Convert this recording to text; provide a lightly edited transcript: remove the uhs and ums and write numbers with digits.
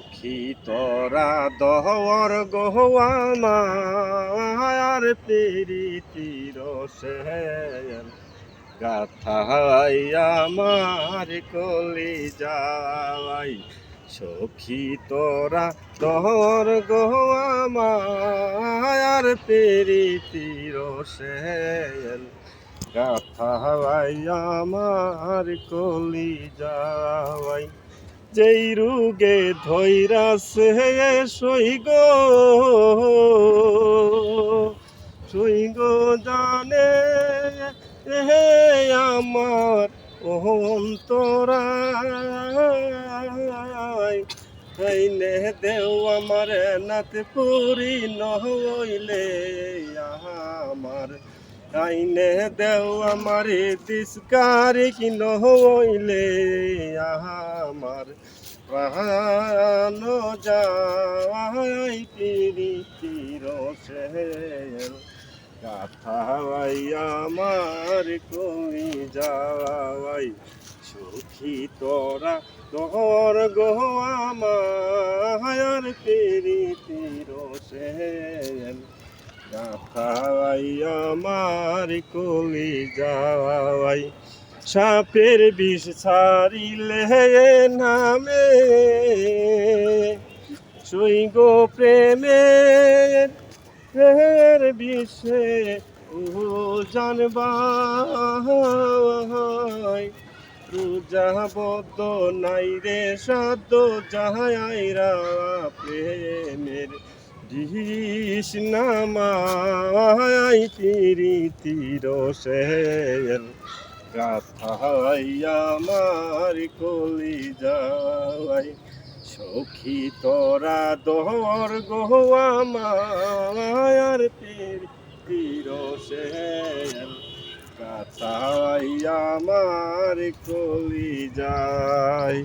সখী তোরা দহর গোয়া মায়ার প্রীতির সেন গাথাই আমার কলি যাই সখী তোরা দহর গোয়া মায়ার প্রীতির সেন গাথাই আমার কলি যাই যেই রুগে ধৈরাছে সইগ সইগ জানে হে আমার অন্তরায় হাইনে দেও আমার নাত পুরি নহইলে আমার আইনে দেও আমার দিসকারি কি নহইলে আমার প্রাণ যাই প্রীতির সেন গাথাই আমার কই যাই সখী তোরা তোর গোয়া মায়ার প্রীতির সেন গাথাই আমার কলি যাই সাপের বিষ ছাড়িলে নামে সইগ প্রেমের বিষে ও জানবাই রোজাবদ্ধ নাই রে সাধ্য যাহাইরা প্রেমের দিস নামাই প্রীতির সেন গাথাই আমার কলি যাই সখী তোরা দহর গোয়া মায়ার প্রীতির সেন গাথাই আমার কলি যাই।